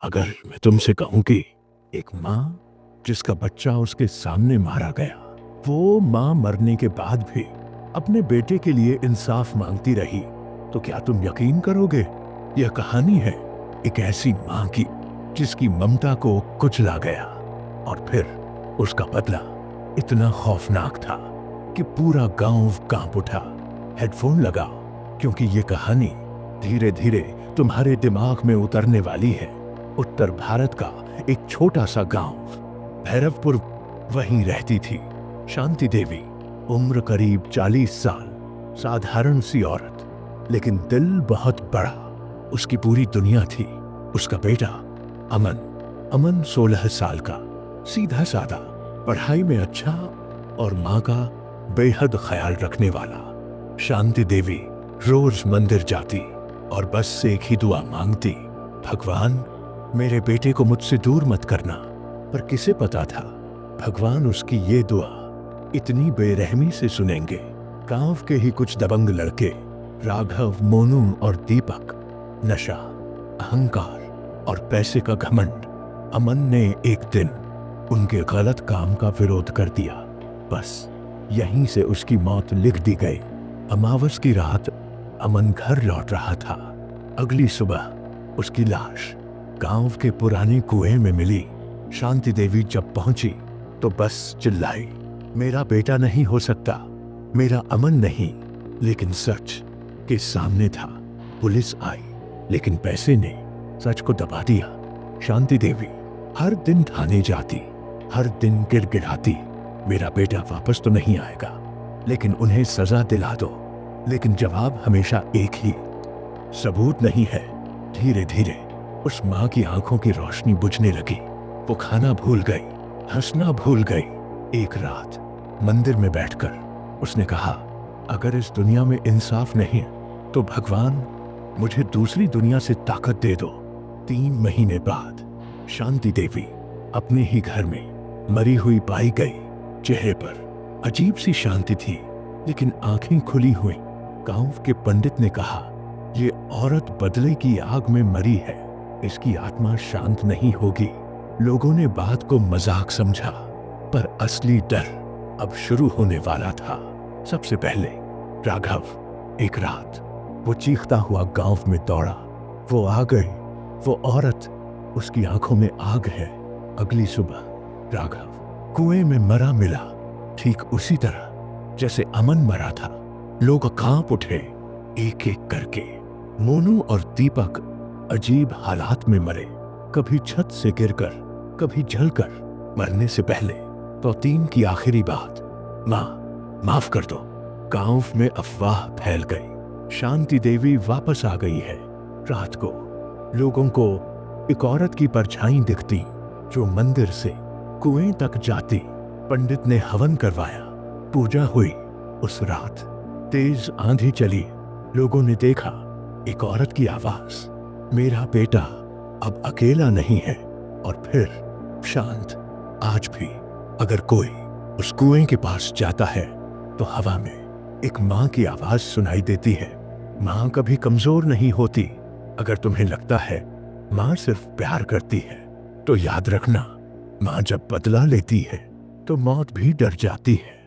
अगर मैं तुमसे कहूं कि एक माँ जिसका बच्चा उसके सामने मारा गया, वो माँ मरने के बाद भी अपने बेटे के लिए इंसाफ मांगती रही, तो क्या तुम यकीन करोगे? यह कहानी है एक ऐसी माँ की जिसकी ममता को कुचला गया, और फिर उसका बदला इतना खौफनाक था कि पूरा गांव कांप उठा। हेडफोन लगाओ, क्योंकि ये कहानी धीरे धीरे तुम्हारे दिमाग में उतरने वाली है। उत्तर भारत का एक छोटा सा गांव भैरवपुर, वहीं रहती थी शांति देवी। उम्र करीब 40 साल, साधारण सी औरत, लेकिन दिल बहुत बड़ा। उसकी पूरी दुनिया थी उसका बेटा अमन 16 साल का, सीधा साधा, पढ़ाई में अच्छा और माँ का बेहद ख्याल रखने वाला। शांति देवी रोज मंदिर जाती और बस एक ही दुआ मांगती, भगवान मेरे बेटे को मुझसे दूर मत करना। पर किसे पता था भगवान उसकी ये दुआ इतनी बेरहमी से सुनेंगे। गांव के ही कुछ दबंग लड़के, राघव, मोनू और दीपक, नशा, अहंकार और पैसे का घमंड। अमन ने एक दिन उनके गलत काम का विरोध कर दिया। बस यहीं से उसकी मौत लिख दी गई। अमावस की रात अमन घर लौट रहा था। अगली सुबह उसकी लाश गांव के पुराने कुएं में मिली। शांति देवी जब पहुंची तो बस चिल्लाई, मेरा बेटा नहीं हो सकता, मेरा अमन नहीं। लेकिन सच के सामने था। पुलिस आई, लेकिन पैसे ने सच को दबा दिया। शांति देवी हर दिन थाने जाती, हर दिन गिड़गिड़ाती, मेरा बेटा वापस तो नहीं आएगा, लेकिन उन्हें सजा दिला दो। लेकिन जवाब हमेशा एक ही, सबूत नहीं है। धीरे धीरे उस माँ की आंखों की रोशनी बुझने लगी। वो खाना भूल गई, हंसना भूल गई। एक रात मंदिर में बैठकर उसने कहा, अगर इस दुनिया में इंसाफ नहीं तो भगवान मुझे दूसरी दुनिया से ताकत दे दो। 3 महीने बाद शांति देवी अपने ही घर में मरी हुई पाई गई। चेहरे पर अजीब सी शांति थी, लेकिन आंखें खुली हुई। गांव के पंडित ने कहा, ये औरत बदले की आग में मरी है, इसकी आत्मा शांत नहीं होगी। लोगों ने बात को मजाक समझा, पर असली डर अब शुरू होने वाला था। सबसे पहले राघव एक रात वो चीखता हुआ गांव में दौड़ा। वो आ गई, वो औरत, उसकी आंखों में आग है। अगली सुबह राघव कुएं में मरा मिला, ठीक उसी तरह जैसे अमन मरा था। लोग कांप उठे एक एक करके। मोनू और दीपक अजीब हालात में मरे, कभी छत से गिरकर, कभी जलकर। मरने से पहले तौतीन की आखिरी बात, माँ माफ कर दो। गांव में अफवाह फैल गई, शांति देवी वापस आ गई है। रात को लोगों को एक औरत की परछाई दिखती जो मंदिर से कुएं तक जाती। पंडित ने हवन करवाया, पूजा हुई। उस रात तेज आंधी चली। लोगों ने देखा एक औरत की आवाज, मेरा बेटा अब अकेला नहीं है। और फिर शांत। आज भी अगर कोई उस कुएं के पास जाता है तो हवा में एक माँ की आवाज सुनाई देती है। माँ कभी कमजोर नहीं होती। अगर तुम्हें लगता है माँ सिर्फ प्यार करती है, तो याद रखना, माँ जब बदला लेती है तो मौत भी डर जाती है।